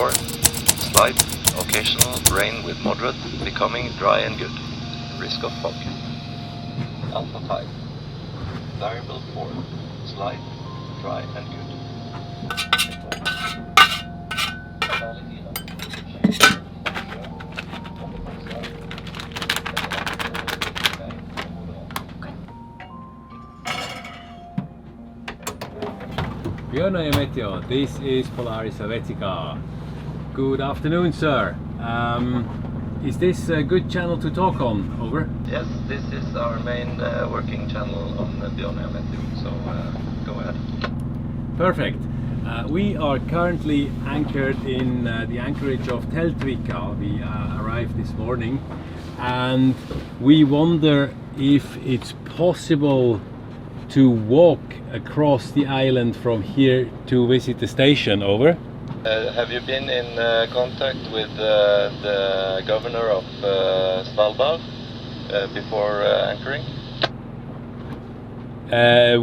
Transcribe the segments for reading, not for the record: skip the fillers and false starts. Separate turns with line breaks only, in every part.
4, slight occasional rain with moderate, becoming dry and good. Risk of fog. Alpha 5. Variable 4, slight, dry and good.
Bjørnøya Meteo, this is Polaris Helvetica. Good afternoon, sir. Is this a good channel to talk on? Over.
Yes, this is our main working channel on Bjørnøya Meteo, so go ahead.
Perfect. We are currently anchored in the anchorage of Teltvika. We arrived this morning and we wonder if it's possible to walk across the island from here to visit the station. Over.
Have you been in contact with the governor of Svalbard before anchoring?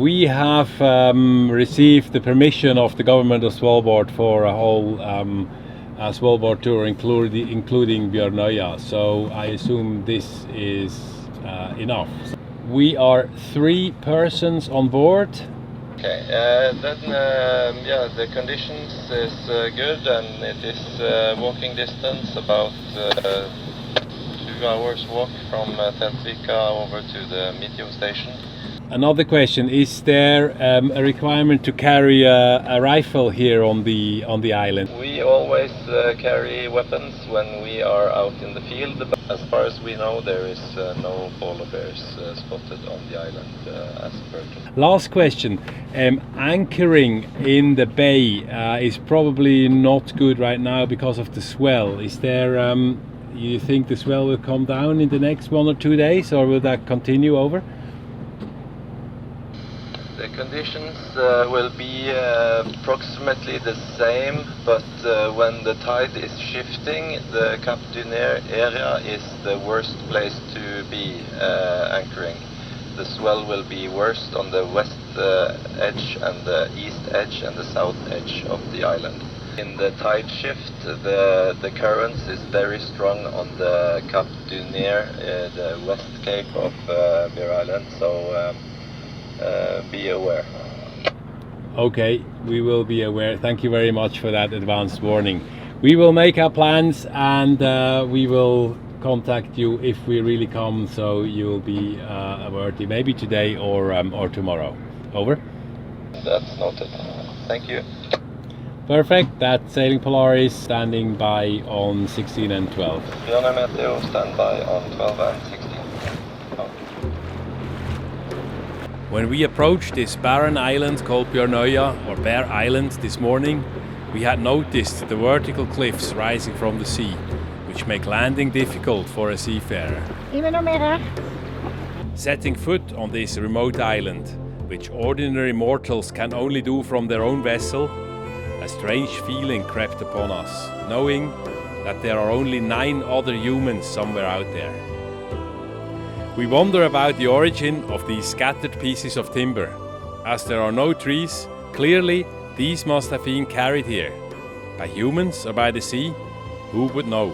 We have received the permission of the government of Svalbard for a whole Svalbard tour, including Bjørnøya, so I assume this is enough. We are 3 persons on board.
Okay, then yeah, the conditions is good, and it is walking distance, about 2 hours walk from Teltvika over to the Meteo station.
Another question: is there a requirement to carry a rifle here on the island?
We always carry weapons when we are out in the field, but as far as we know, there is no polar bears spotted on the island as per.
Last question: anchoring in the bay is probably not good right now because of the swell. Is there? You think the swell will come down in the next 1 or 2 days, or will that continue? Over.
The conditions will be approximately the same, but when the tide is shifting, the Cap du Nord area is the worst place to be anchoring. The swell will be worst on the west edge and the east edge and the south edge of the island. In the tide shift, the currents is very strong on the Cap du Nord, the west cape of Bear Island, so be aware.
Okay, we will be aware. Thank you very much for that advanced warning. We will make our plans and we will contact you if we really come, so you'll be alerted maybe today or tomorrow. Over.
That's noted. Thank you.
Perfect. That's Sailing Polaris standing by on 16 and 12.
Bjørnøya Meteo standby on 12 and 16.
When we approached this barren island called Bjørnøya, or Bear Island, this morning, we had noticed the vertical cliffs rising from the sea, which make landing difficult for a seafarer. Setting foot on this remote island, which ordinary mortals can only do from their own vessel, a strange feeling crept upon us, knowing that there are only 9 other humans somewhere out there. We wonder about the origin of these scattered pieces of timber. As there are no trees, clearly these must have been carried here. By humans or by the sea? Who would know?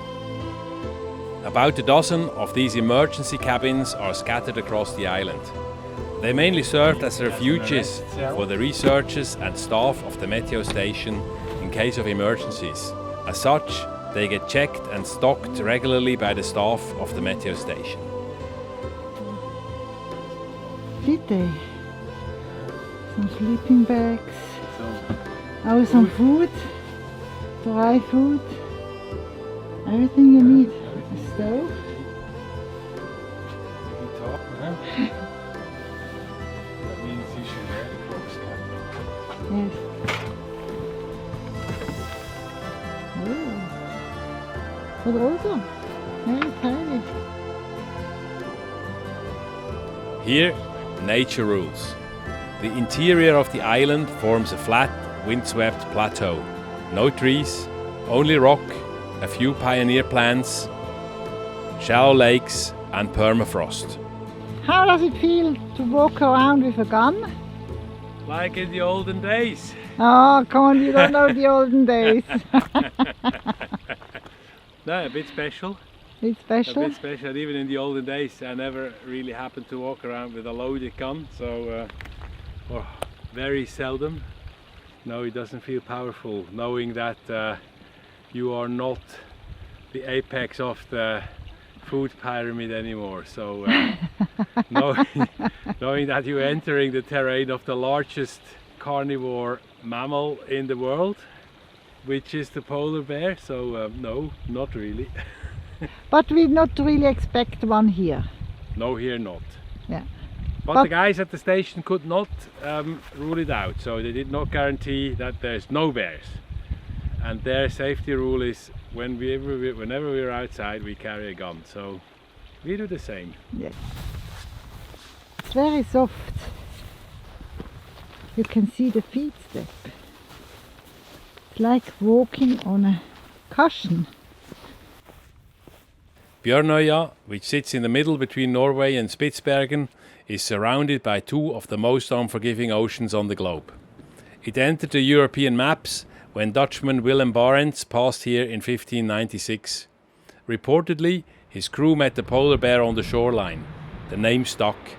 About a dozen of these emergency cabins are scattered across the island. They mainly served as refuges for the researchers and staff of the Meteo station in case of emergencies. As such, they get checked and stocked regularly by the staff of the Meteo station.
Rite. Some sleeping bags. Some food. Dry food. Everything you need. A stove.
That means you should wear the clothes.
Yes. Oh. But also very tidy.
Here, nature rules. The interior of the island forms a flat, windswept plateau. No trees, only rock, a few pioneer plants, shallow lakes and permafrost.
How does it feel to walk around with a gun?
Like in the olden days.
Oh, come on, you don't know the olden days.
No, a bit special.
It's special.
A bit special. Even in the olden days, I never really happened to walk around with a loaded gun, so or very seldom. No, it doesn't feel powerful, knowing that you are not the apex of the food pyramid anymore. So knowing that you're entering the terrain of the largest carnivore mammal in the world, which is the polar bear. So no, not really.
But we not really expect one here.
No, here not.
Yeah.
But the guys at the station could not rule it out, so they did not guarantee that there's no bears. And their safety rule is whenever we're outside, we carry a gun. So we do the same.
Yes. It's very soft. You can see the feet step. It's like walking on a cushion.
Bjørnøya, which sits in the middle between Norway and Spitsbergen, is surrounded by two of the most unforgiving oceans on the globe. It entered the European maps when Dutchman Willem Barents passed here in 1596. Reportedly, his crew met the polar bear on the shoreline. The name stuck.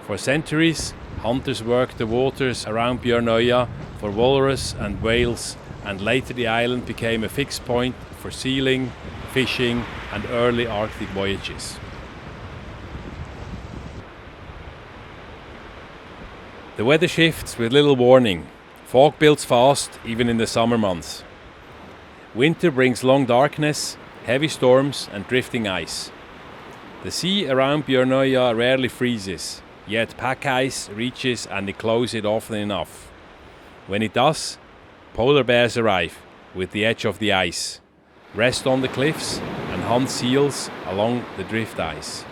For centuries, hunters worked the waters around Bjørnøya for walrus and whales, and later the island became a fixed point for sealing, fishing and early Arctic voyages. The weather shifts with little warning. Fog builds fast, even in the summer months. Winter brings long darkness, heavy storms and drifting ice. The sea around Bjørnøya rarely freezes, yet pack ice reaches and it closes it often enough. When it does, polar bears arrive with the edge of the ice, rest on the cliffs and hunt seals along the drift ice.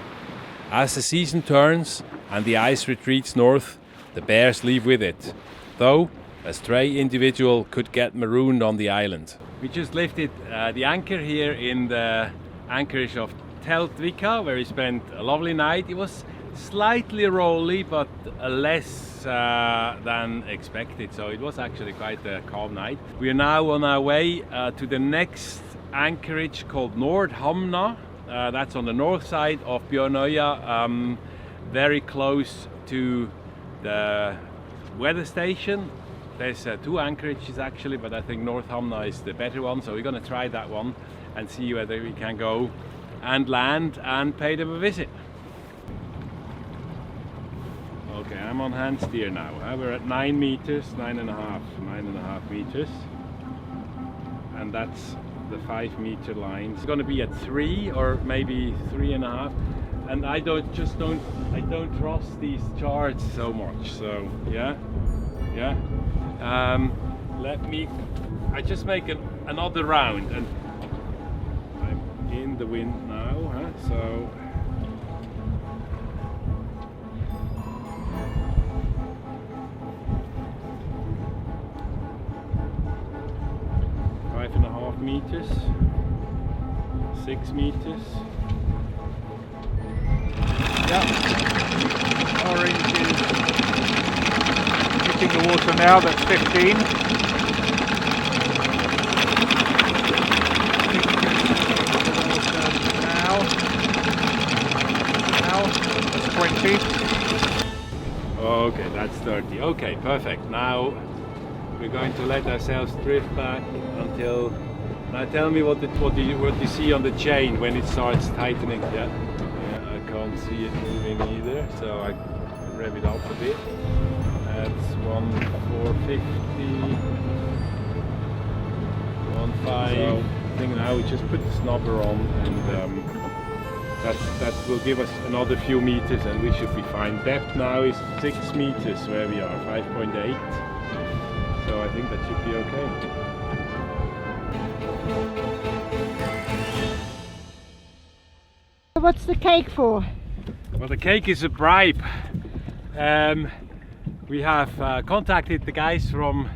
As the season turns and the ice retreats north, the bears leave with it, though a stray individual could get marooned on the island. We just lifted the anchor here in the anchorage of Teltvika, where we spent a lovely night. It was slightly rolly, but less than expected, so it was actually quite a calm night. We are now on our way to the next anchorage called Nordhamna. That's on the north side of Bjørnøya, very close to the weather station. There's two anchorages actually, but I think Nordhamna is the better one, so we're going to try that one and see whether we can go and land and pay them a visit. Okay, I'm on hand steer now. We're at 9 meters, 9.5 meters, and that's the 5 meter line. It's going to be at 3 or maybe 3.5, and I don't trust these charts so much. So yeah. I just make another round, and I'm in the wind now, so. Meters, 6 meters.
Yeah. Orange is hitting the water now, that's 15. Now that's 20.
Okay, that's 30. Okay, perfect. Now we're going to let ourselves drift back until. Now tell me what you see on the chain when it starts tightening. Yeah, I can't see it moving either, so I rev it up a bit. That's 1,450, 1,5. So I think now we just put the snubber on, and that will give us another few meters, and we should be fine. Depth now is 6 meters where we are, 5.8. So I think that should be okay.
What's the cake for?
Well, the cake is a bribe. We have contacted the guys from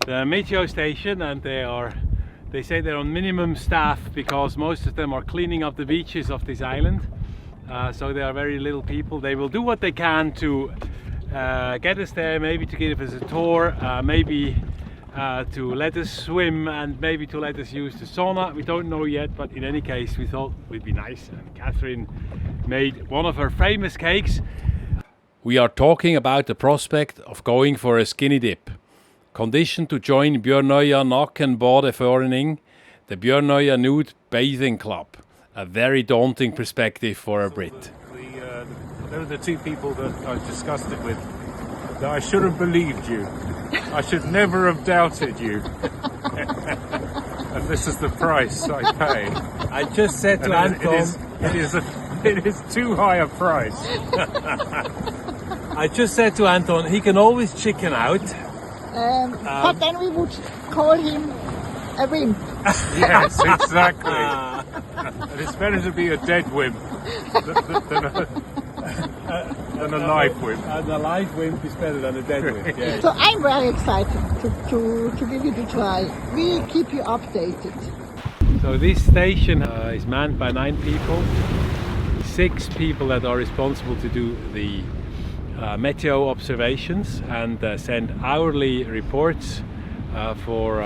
the Meteo station, and they say they're on minimum staff because most of them are cleaning up the beaches of this island. So they are very little people. They will do what they can to get us there, maybe to give us a tour, maybe to let us swim and maybe to let us use the sauna. We don't know yet, but in any case we thought it would be nice, and Catherine made one of her famous cakes. We are talking about the prospect of going for a skinny dip. Conditioned to join Bjørnøya Nakenbadeforening, the Bjørnøya Nude Bathing Club. A very daunting perspective for a Brit.
They were the two people that I discussed it with. That I should have believed you. I should never have doubted you. And this is the price I pay.
I just said to Anton...
It is too high a price.
I just said to Anton, he can always chicken out.
But then we would call him a wimp.
Yes, exactly. And it's better to be a dead wimp than a live wimp.
And a live wimp is better than a dead wimp. Yes.
So I'm very excited to give it a try. We'll keep you updated.
So this station is manned by 9 people. 6 people that are responsible to do the Meteo observations and send hourly reports for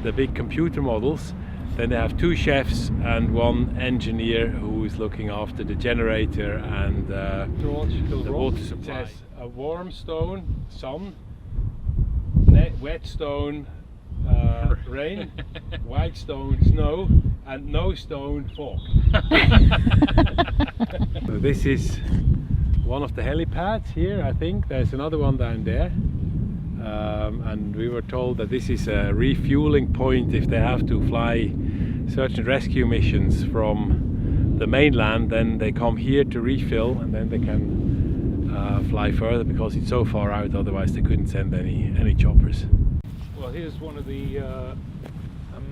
the big computer models. Then they have 2 chefs and 1 engineer who is looking after the generator and the water supply. It says a warm stone, sun, wet stone, rain, white stone, snow, and no stone, fog. So this is one of the helipads here, I think. There's another one down there. And we were told that this is a refueling point if they have to fly search and rescue missions from the mainland. Then they come here to refill, and then they can fly further because it's so far out. Otherwise, they couldn't send any choppers.
Well, here's one of the a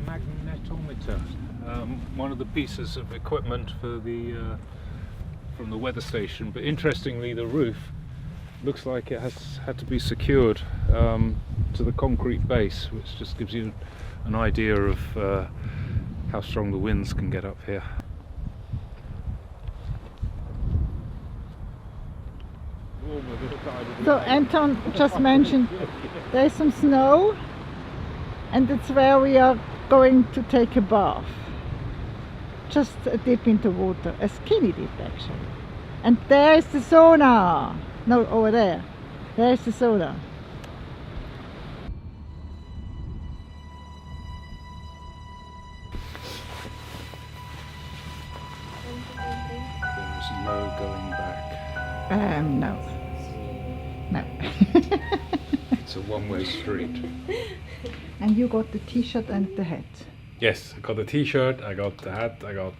magnetometer, one of the pieces of equipment for the from the weather station. But interestingly, the roof looks like it has had to be secured to the concrete base, which just gives you an idea of how strong the winds can get up here.
So Anton just mentioned there's some snow, and that's where we are going to take a bath. Just a dip into water, a skinny dip actually. And there's the sauna. No, over there. There's the sauna.
There's no going back.
No. No.
It's a one-way street.
And you got the t-shirt and the hat.
Yes, I got the t-shirt, I got the hat, I got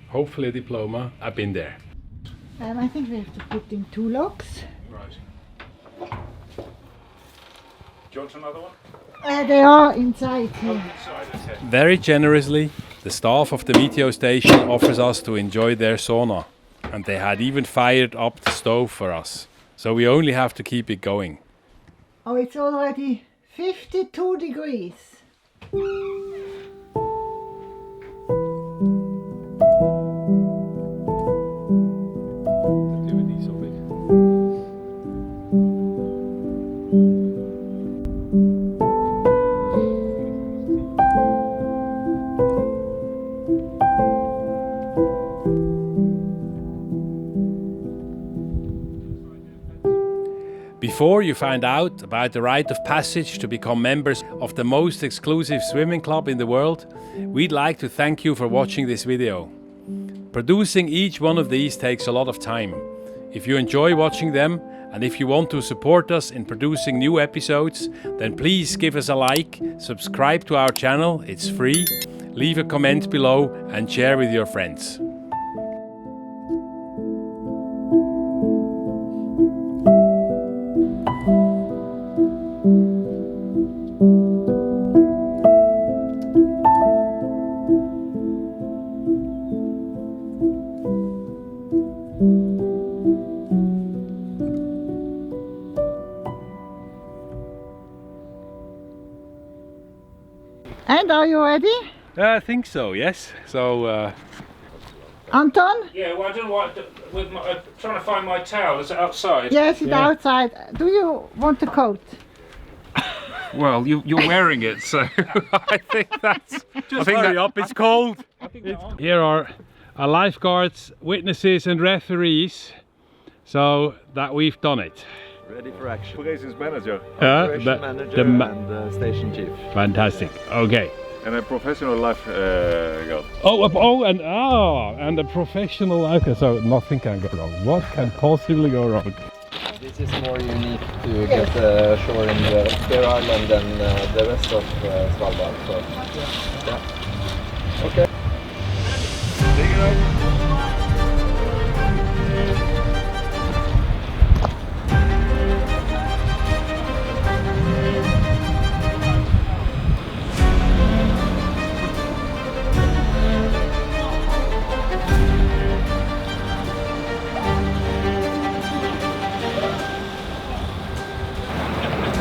hopefully a diploma. I've been there.
I think we have to put in 2 locks.
Right. Do you want another one?
They are inside here.
Inside, okay.
Very generously, the staff of the Meteo station offers us to enjoy their sauna. And they had even fired up the stove for us. So we only have to keep it going.
Oh, it's already 52 degrees.
Before you find out about the rite of passage to become members of the most exclusive swimming club in the world, we'd like to thank you for watching this video. Producing each one of these takes a lot of time. If you enjoy watching them, and if you want to support us in producing new episodes, then please give us a like, subscribe to our channel, it's free, leave a comment below and share with your friends.
And are you ready?
I think so, yes. So,
Anton?
Yeah, well, I don't know what. I'm trying to find my towel. Is it outside?
Yes, it's outside. Do you want a coat?
Well, you're wearing it, so I think that's.
Just hurry up, it's cold. Here are our lifeguards, witnesses and referees, so that we've done it.
Ready for action.
Operations manager.
Operation manager and station chief.
Fantastic. Okay.
And a professional lifeguard.
And a professional. Okay, so nothing can go wrong. What can possibly go wrong?
This is more unique to get ashore in the Spare Island than the rest of Svalbard. So, yeah. Okay.
Take it out.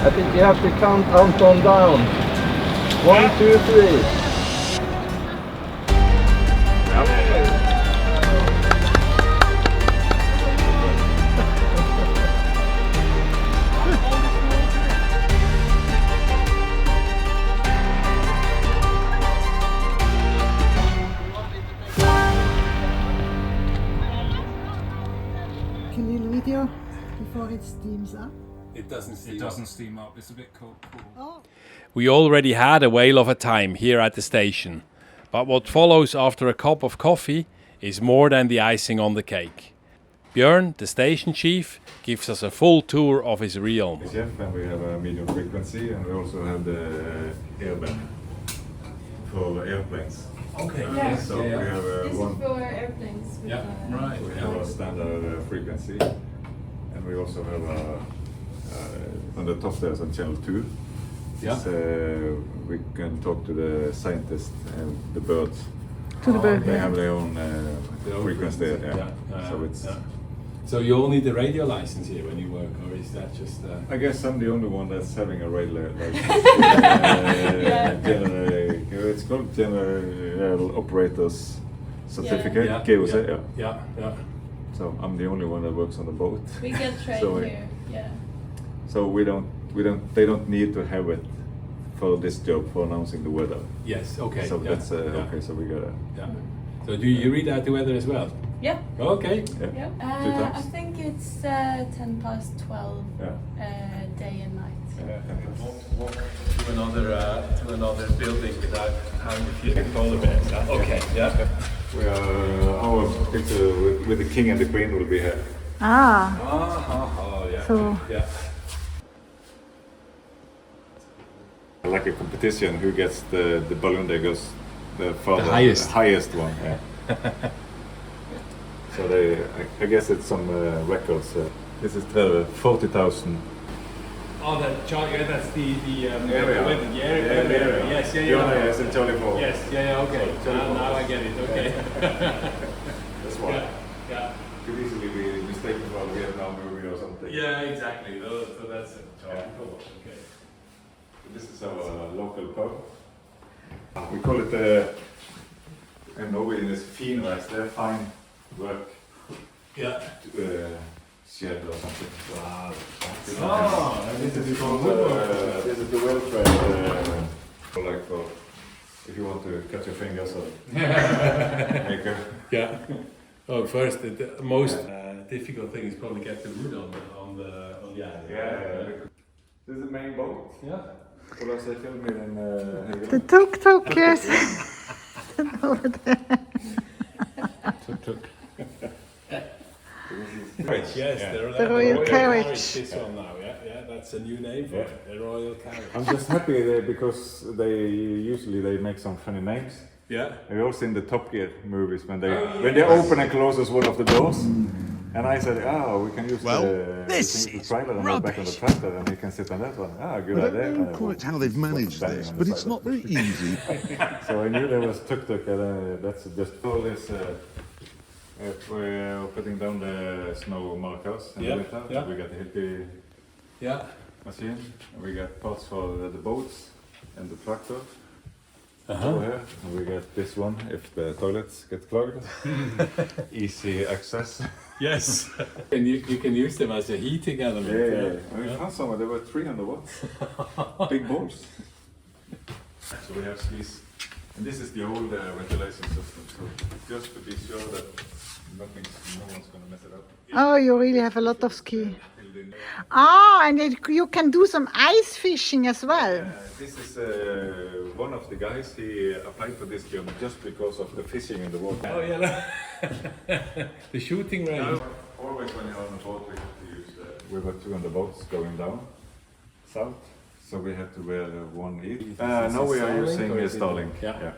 I think you have to count Anton down. 1, 2, 3.
A little video before it steams up.
It doesn't steam up. It's a bit cool.
Oh.
We already had a whale of a time here at the station, but what follows after a cup of coffee is more than the icing on the cake. Bjørn, the station chief, gives us a full tour of his realm.
Chef, and we have a medium frequency, and we also have the airbag for airplanes.
Okay.
Yeah.
So we have
This
one.
is for airplanes. With,
Right.
We have a standard frequency, and we also have on the top there's a channel 2.
Yeah.
We can talk to the scientists and the birds.
To the bird.
They have their own
The own
frequency there.
frequency,
Yeah. So it's.
So you all need the radio license here when you work, or is that just?
I guess I'm the only one that's having a radio license. It's called General Operators Certificate. GOC.
Yeah.
So I'm the only one that works on the boat.
we get trained
So,
here. Yeah.
So they don't need to have it for this job for announcing the weather.
Yes. Okay.
So
yeah,
that's
yeah,
okay. So we gotta.
Yeah. So do you read out the weather as well?
Yeah.
Okay.
Yeah.
Yeah.
2 times.
I think it's 10 past 12 day and night.
Walk to another building without having to feel the polar bears. Okay. Yeah.
We are our picture with the king and the queen will be here.
Ah,
Yeah.
so
Yeah.
Like a competition, who gets the balloon that goes the farther,
highest.
the highest one. Yeah. So I guess it's some records. This is 40,000.
Oh, that's the
Area.
area. Yes.
Bjørnøya is in Charlie 4.
Yes. Yeah. Okay. Now I get it. Okay.
That's why.
Yeah.
Could easily be mistaken for a Vietnam movie or something.
Yeah. Exactly. So that's it. Okay.
This is our local pub. We call it in Norway is finreis. They're fine work.
Yeah.
Shed or something.
Wow.
This is the welfare. Like for if you want to cut your fingers or make a.
Yeah. Oh, first the most difficult thing is probably get the wood on the island.
Yeah. This is the main boat.
Yeah.
Polaris they filmed it in
the tuk-tuk, yes.
Tuk. Carriage, yes,
The royal carriage.
This one now, yeah, that's a new name for it, the royal carriage.
I'm just happy that because they usually make some funny names.
Yeah.
Have you all seen the Top Gear movies when they open and closes one of the doors? And I said, we can use the trailer and go back on the tractor and he can sit on that one. Good
I
idea.
don't know quite how they've managed this, but it's not very easy.
So I knew there was tuk-tuk and that's just all this. We're putting down the snow markers in the winter.
Yeah.
We got the hippie machine. And we got parts for the boats and the tractor. Over here, we get this one if the toilets get clogged. Easy access.
Yes. And you can use them as a heating element.
Yeah. We found some, they were 300 watts. Big balls. So we have skis. And this is the old ventilation system. So just to be sure that no one's going to mess it up.
Oh, you really have a lot of ski. Oh, and you can do some ice fishing as well.
This is one of the guys, he applied for this job just because of the fishing in the water.
Oh yeah, the shooting range.
Always when you're on a boat we have to use, we were 200 boats going down south, so we had to wear one each. Now we are using Starlink. Yeah.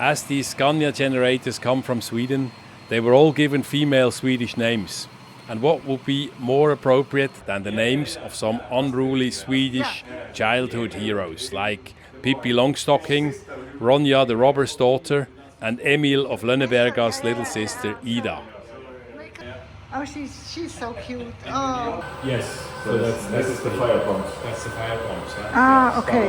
As these Scania generators come from Sweden, they were all given female Swedish names. And what would be more appropriate than the names of some unruly Swedish childhood heroes like Pippi Longstocking, Ronja the robber's daughter, and Emil of Lönneberga's little sister Ida.
Oh, she's so cute. Oh.
Yes,
so this is the fire pumps.
That's the fire pumps.
Ah, okay.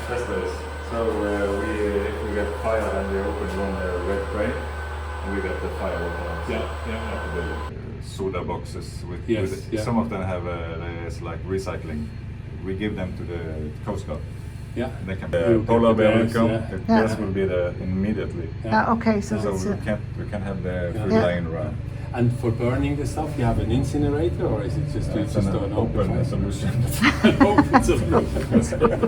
That's this. So if we get fire and we open one red crane, we get the fire water. The soda boxes with some of them have it's like recycling. We give them to the Coast Guard.
Yeah.
They can polar bear will come. The gas will be there immediately.
Okay, so
we can have the food lying around.
And for burning the stuff, you have an incinerator, or is it just an
open solution?
An open solution.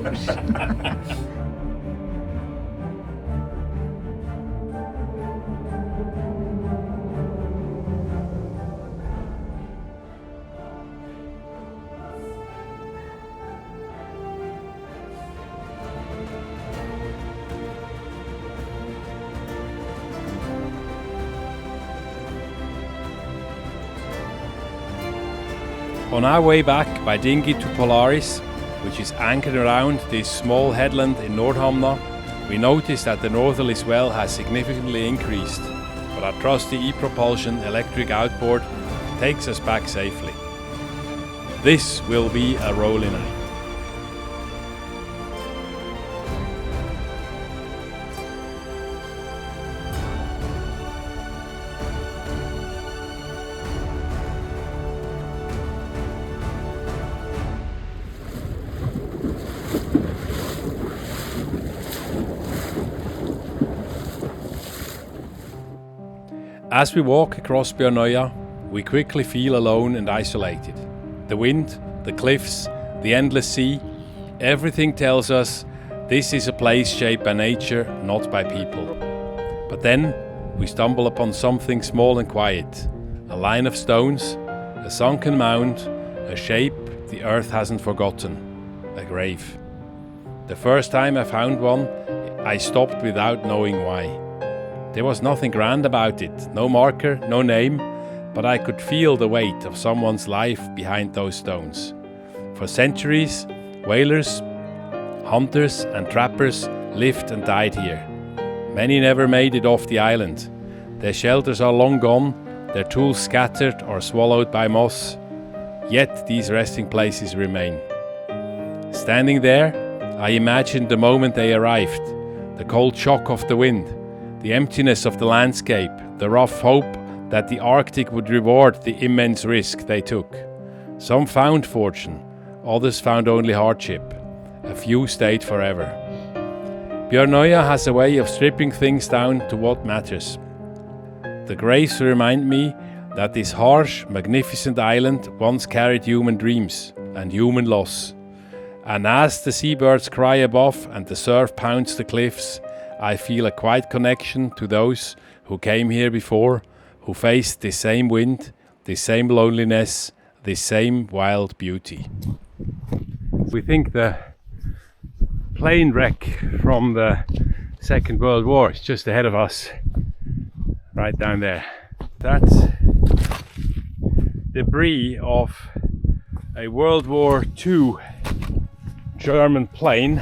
On our way back by dinghy to Polaris, which is anchored around this small headland in Nordhamna, we noticed that the northerly swell has significantly increased, but our trusty e-propulsion electric outboard takes us back safely. This will be a rolling night. As we walk across Bjørnøya, we quickly feel alone and isolated. The wind, the cliffs, the endless sea, everything tells us this is a place shaped by nature, not by people. But then we stumble upon something small and quiet, a line of stones, a sunken mound, a shape the earth hasn't forgotten, a grave. The first time I found one, I stopped without knowing why. There was nothing grand about it, no marker, no name, but I could feel the weight of someone's life behind those stones. For centuries, whalers, hunters and trappers lived and died here. Many never made it off the island. Their shelters are long gone, their tools scattered or swallowed by moss. Yet these resting places remain. Standing there, I imagined the moment they arrived, the cold shock of the wind, the emptiness of the landscape, the rough hope that the Arctic would reward the immense risk they took. Some found fortune, others found only hardship. A few stayed forever. Bjørnøya has a way of stripping things down to what matters. The graves remind me that this harsh, magnificent island once carried human dreams and human loss. And as the seabirds cry above and the surf pounds the cliffs, I feel a quiet connection to those who came here before, who faced this same wind, this same loneliness, this same wild beauty. We think the plane wreck from the Second World War is just ahead of us. right down there. That's debris of a World War II German plane,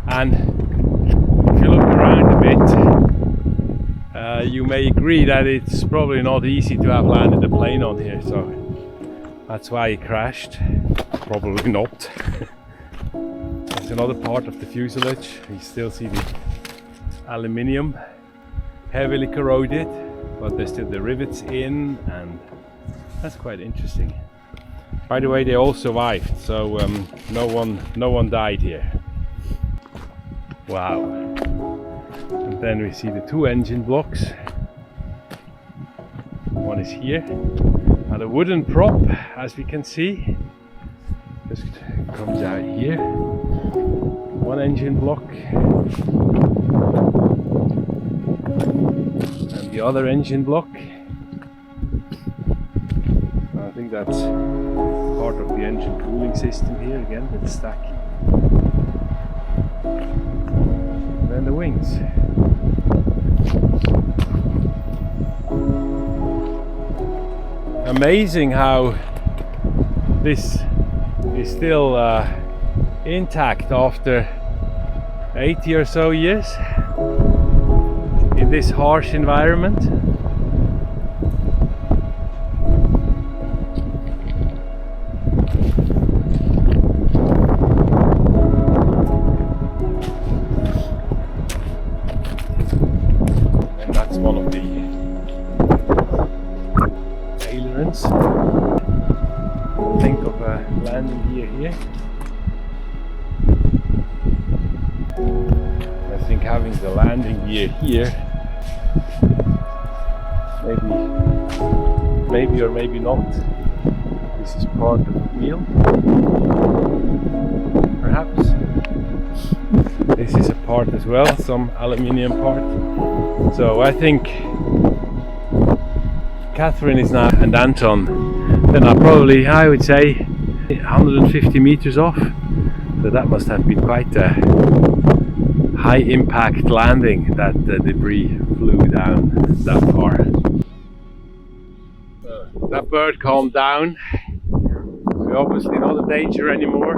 and if you look around a bit, you may agree that it's probably not easy to have landed a plane on here, so that's why it crashed. Probably not. There's another part of the fuselage. You still see the aluminium, heavily corroded, but there's still the rivets in, and that's quite interesting. By the way, they all survived, so no one died here. Wow. And then we see the two engine blocks. One is here, and a wooden prop, as we can see, just comes out here. One engine block, and the other engine block. I think that's part of the engine cooling system here again, with the stack. And then the wings. Amazing how this is still intact after 80 or so years in this harsh environment. And that's one of the ailerons. Think of a landing gear here. I think having the landing gear here, maybe or maybe not, this is part of the wheel, perhaps. This is a part as well, some aluminium part. So I think Catherine is now, and Anton, then are probably, I would say, 150 meters off. So that must have been quite a high impact landing, that the debris flew down that far. That bird calmed down. We're obviously not in danger anymore.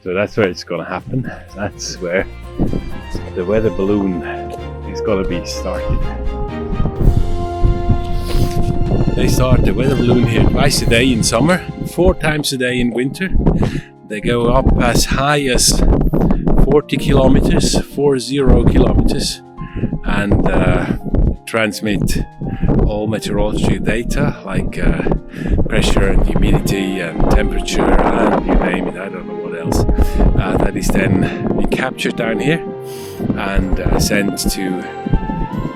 So that's where it's gonna happen. That's where the weather balloon is gonna be started. They start the weather balloon here twice a day in summer, 4 times a day in winter. They go up as high as 40 kilometers, 40 kilometers, and transmit all meteorological data like pressure and humidity and temperature and you name it, I don't know what else. That is then captured down here and sent to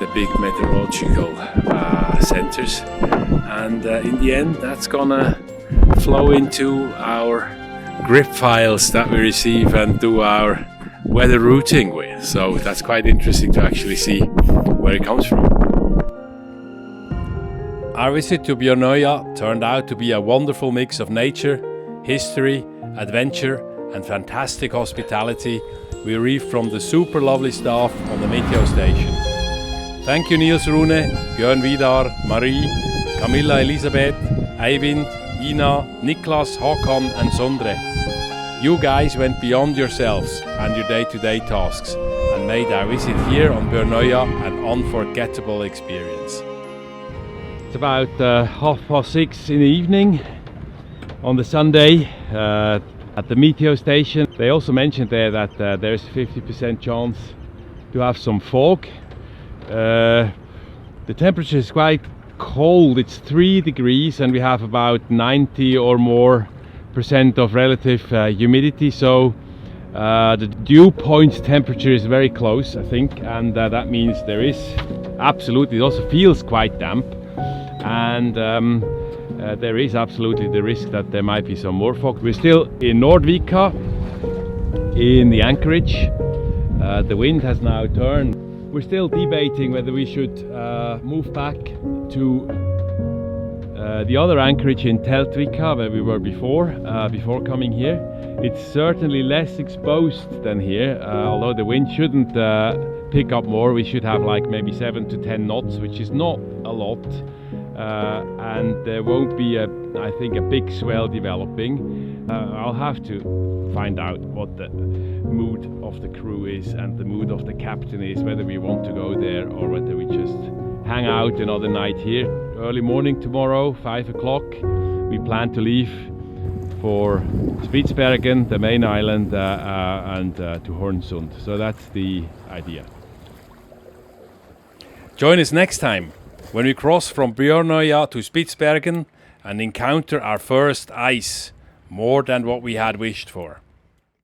the big meteorological centers, and in the end that's gonna flow into our grip files that we receive and do our weather routing with. So that's quite interesting to actually see where it comes from. Our visit to Bjørnøya turned out to be a wonderful mix of nature, history, adventure and fantastic hospitality we reaped from the super lovely staff on the Meteo station. Thank you Niels Rune, Bjørn Vidar, Marie, Camilla Elisabeth, Eivind, Ina, Niklas, Håkon and Sondre. You guys went beyond yourselves and your day-to-day tasks and made our visit here on Bjørnøya an unforgettable experience. It's about 6:30 in the evening on the Sunday at the Meteo station. They also mentioned there that there's a 50% chance to have some fog. The temperature is quite cold, it's 3 degrees and we have about 90 or more % of relative humidity, so the dew point temperature is very close, I think, and that means there is absolutely, it also feels quite damp, and there is absolutely the risk that there might be some more fog. We're still in Nordvika, in the anchorage. The wind has now turned. We're still debating whether we should move back to the other anchorage in Teltvika, where we were before coming here. It's certainly less exposed than here, although the wind shouldn't pick up more. We should have like maybe 7 to 10 knots, which is not a lot, and there won't be I think a big swell developing. I'll have to find out what the mood of the crew is and the mood of the captain is, whether we want to go there or whether we just hang out another night here. Early morning tomorrow, 5 o'clock, we plan to leave for Spitsbergen, the main island, and to Hornsund. So that's the idea. Join us next time when we cross from Bjørnøya to Spitsbergen and encounter our first ice, more than what we had wished for.